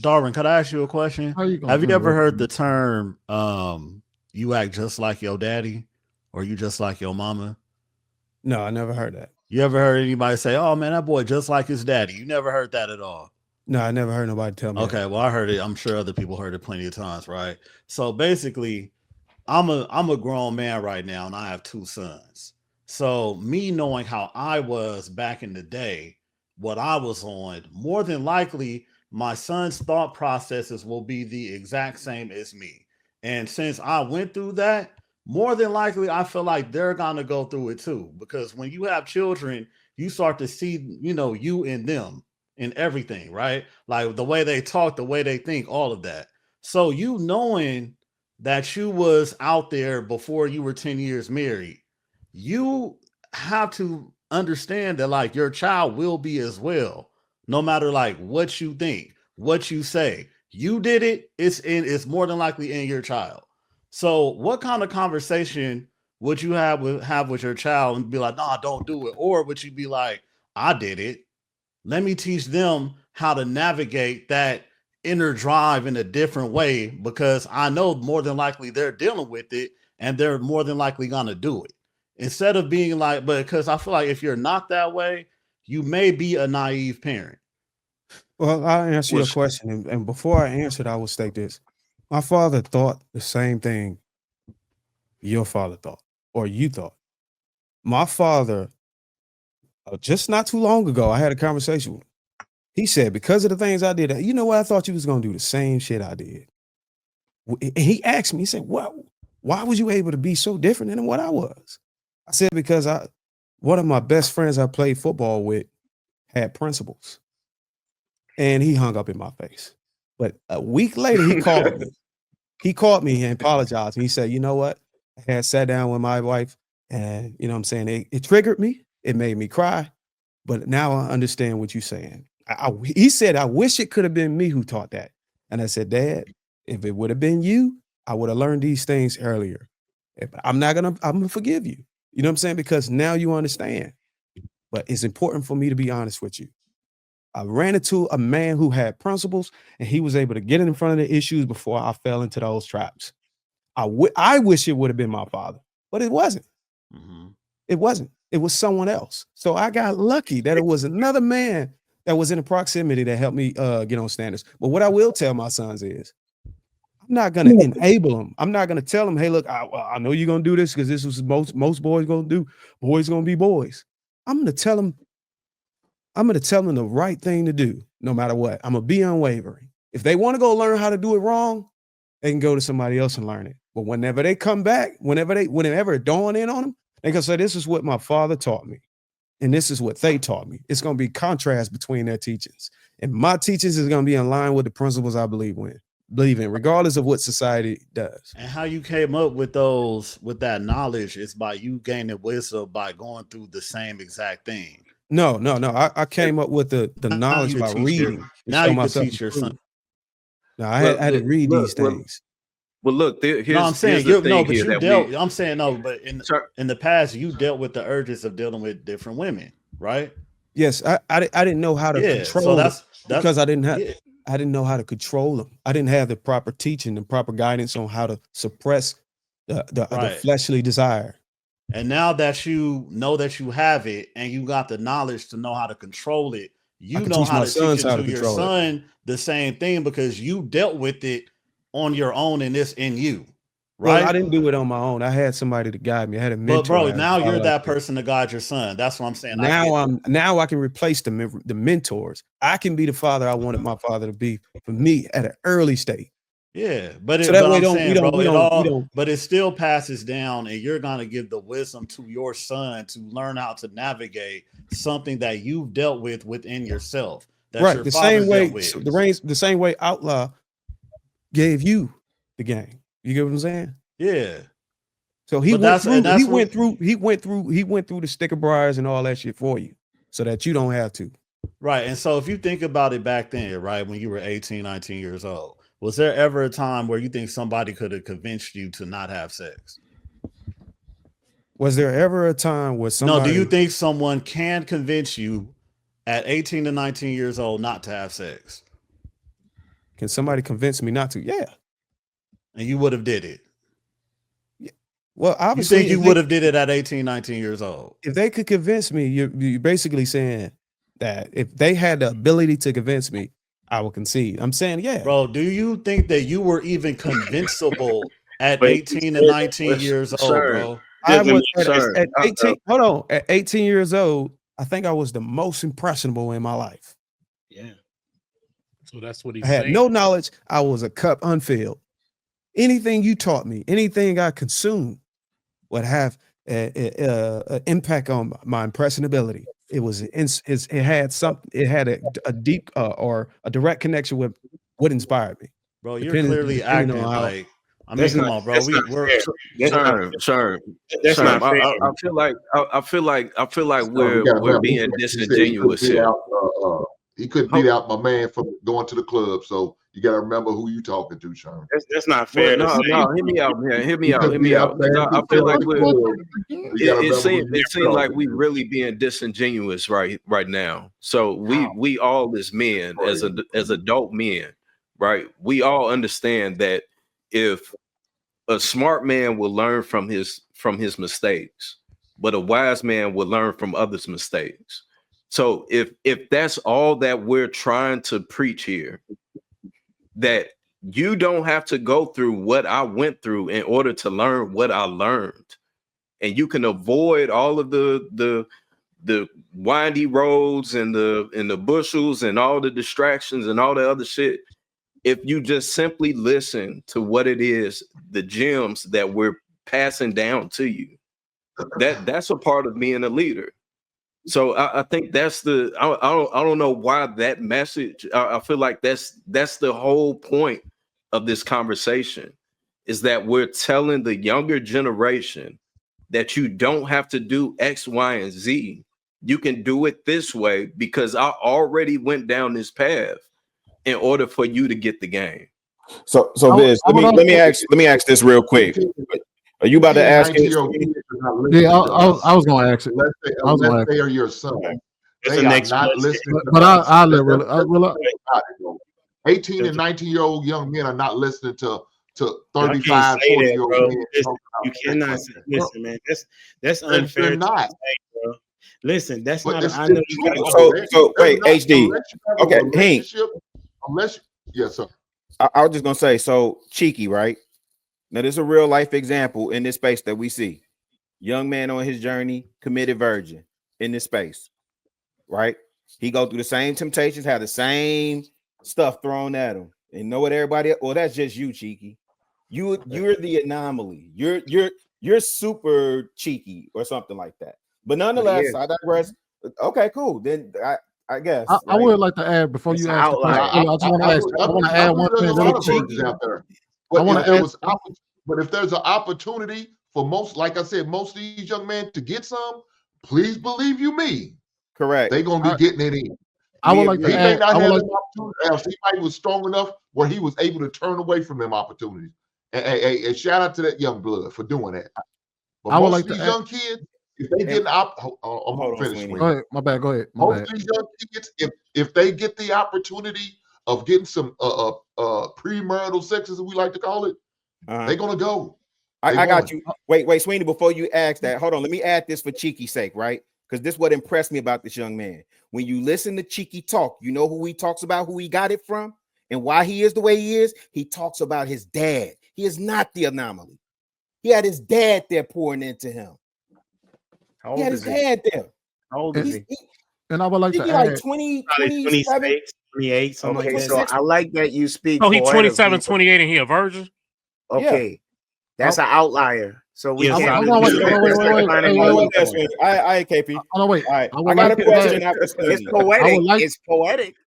Darwin, could I ask you a question? How you gonna Have you put ever work heard in? the term you act just like your daddy or you just like your mama? No, I never heard that. You ever heard anybody say, "Oh man, that boy just like his daddy"? You never heard that at all. No, I never heard nobody tell me that. Okay, well I heard it. I'm sure other people heard it plenty of times, right? So basically, I'm a grown man right now, and I have two sons. So me knowing how I was back in the day, what I was on, more than likely my son's thought processes will be the exact same as me. And since I went through that, more than likely I feel like they're gonna go through it too. Because when you have children, you start to see, you and them in everything, right? Like the way they talk, the way they think, all of that. So you knowing that you was out there before you were 10 years married, you have to understand that like your child will be as well, no matter like what you think, what you say. You did it, it's more than likely in your child. So what kind of conversation would you have with your child and be like, nah, don't do it? Or would you be like, I did it. Let me teach them how to navigate that inner drive in a different way because I know more than likely they're dealing with it and they're more than likely going to do it. Instead of being like, but because I feel like if you're not that way, you may be a naive parent. Well, I'll answer your Which question, and before I answer it, I will state this: my father thought the same thing your father thought, or you thought. My father, just not too long ago, I had a conversation with him. He said, because of the things I did, you know what? I thought you was gonna do the same shit I did. And he asked me, he said, "What? Why was you able to be so different than what I was?" I said, because one of my best friends I played football with had principles, and he hung up in my face. But a week later, he called me. He called me and apologized. And he said, "You know what? I had sat down with my wife, and you know what I'm saying, it triggered me. It made me cry. But now I understand what you're saying." He said, "I wish it could have been me who taught that." And I said, "Dad, if it would have been you, I would have learned these things earlier. But I'm gonna forgive you. You know what I'm saying? Because now you understand. But it's important for me to be honest with you. I ran into a man who had principles, and he was able to get in front of the issues before I fell into those traps. I wish it would have been my father, but it wasn't. Mm-hmm. It wasn't. It was someone else. So I got lucky that it was another man that was in the proximity that helped me get on standards. But what I will tell my sons is, I'm not going to enable them. I'm not going to tell them, "Hey, look, I know you're going to do this because this is most boys going to do. Boys going to be boys." I'm going to tell them. I'm going to tell them the right thing to do, no matter what. I'm going to be unwavering. If they want to go learn how to do it wrong, they can go to somebody else and learn it. But whenever they come back, whenever it dawn in on them, they can say, "This is what my father taught me, and this is what they taught me." It's going to be contrast between their teachings, and my teachings is going to be in line with the principles I believe in, regardless of what society does. And how you came up with that knowledge is by you gaining wisdom by going through the same exact thing. No. I came up with the knowledge by reading. Now you could teach your son. No, I had to read these things. Well, look, I'm saying here's the thing but here you that dealt. I'm saying no, but in the past, you dealt with the urges of dealing with different women, right? Yes, I didn't know how to control. So that's because I didn't know how to control them. I didn't have the proper teaching and proper guidance on how to suppress the fleshly desire. And now that you know that you have it and you got the knowledge to know how to control it, you know how to teach it to your son the same thing because you dealt with it on your own and it's in you. Right? Well, I didn't do it on my own. I had somebody to guide me. I had a mentor. But bro, now you're that person to guide your son. That's what I'm saying. Now I can replace the mentors. I can be the father I wanted my father to be for me at an early stage. Yeah, but but it still passes down, and you're gonna give the wisdom to your son to learn how to navigate something that you've dealt with within yourself. Right, the same way Outlaw gave you the game. You get what I'm saying? Yeah. So he went through the sticker briars and all that shit for you, so that you don't have to. Right, and so if you think about it back then, right, when you were 18, 19 years old. Was there ever a time where you think somebody could have convinced you to not have sex? Was there ever a time where somebody... No, do you think someone can convince you at 18 to 19 years old not to have sex? Can somebody convince me not to? Yeah. And you would have did it. Well, You obviously, think you would have did it at 18, 19 years old? if they could convince me, you're basically saying that if they had the ability to convince me, I would concede. I'm saying, yeah. Bro, do you think that you were even convincible at But 18 and 19 years old, bro? I was sir, at 18. Hold on. At 18 years old, I think I was the most impressionable in my life. yeah. So that's what he's I had saying. no knowledge. I was a cup unfilled. Anything you taught me, anything I consumed would have an impact on my impressionability. It had something. It had a deep or a direct connection with what inspired me. Bro, you're clearly depending acting on how- like. I mean, come on, bro. We're Sir, That's sir, not fair. I feel like we we're gotta remember, being he said disingenuous he here. couldn't beat out my man from going to the club. So you got to remember who you talking to, Sherman. That's not fair. Well, No, hear me out, man. Hear me out. I feel like it seems like we really being disingenuous right now. So we all as men, as adult men, right? We all understand that if a smart man will learn from his mistakes, but a wise man will learn from others' mistakes. So if that's all that we're trying to preach here, that you don't have to go through what I went through in order to learn what I learned, and you can avoid all of the windy roads and the bushels and all the distractions and all the other shit, if you just simply listen to what it is, the gems that we're passing down to you, that's a part of being a leader. So I think that's I don't know why that message. I feel like that's the whole point of this conversation, is that we're telling the younger generation that you don't have to do X, Y, and Z. You can do it this way because I already went down this path in order for you to get the game. So Biz, let me ask this real quick. Are you about to ask it? Yeah, I was going to ask it. Unless they are your son. That's They the are next not question. listening. But I'll let Rilla. 18 and 19-year-old young men are not listening to 35, 40-year-old men. You cannot say, listen, man. That's unfair. They're not. Bro. Listen, that's But not. I know you got. So wait, HD. Okay, Hank. Yes, sir. I was just gonna say, so Cheeky, right? Now, there's a real life example in this space that we see. Young man on his journey, committed virgin in this space, right? He go through the same temptations, have the same stuff thrown at him, and know what everybody. Well, that's just you, Cheeky. You're the anomaly. You're super cheeky or something like that. But nonetheless, I digress. Okay, cool. Then I guess I would like to add before you ask the question. I just want to ask. I want to add one thing really quick. Out there. But if there's an opportunity for most, like I said, most of these young men to get some, please believe you me. Correct. They're gonna be getting it in. I would like to add. May not have an opportunity. Else he might was strong enough where he was able to turn away from them opportunities. And shout out to that young blood for doing that. But most of these young kids, if they get I'm gonna finish. Go ahead. My bad. Go ahead. Most of these young kids, if they get the opportunity of getting some premarital sex, as we like to call it, they're gonna go. I got you. Wait, Sweeney, before you ask that, hold on. Let me add this for Cheeky's sake, right? Because this is what impressed me about this young man. When you listen to Cheeky talk, you know who he talks about, who he got it from, and why he is the way he is. He talks about his dad. He is not the anomaly. He had his dad there pouring into him. How He had his dad there. How old is he? And I would like to Like add. 20, 26, 27. 28, something Okay, like so that. I like that you speak. Oh, he's poetically. 27, 28, and he a virgin? Okay, that's an outlier. So we Yes, can't. wait, I KP. Oh no, wait. All right, I would I got like a to question add. after It's Sweeney. poetic. I would like- It's poetic.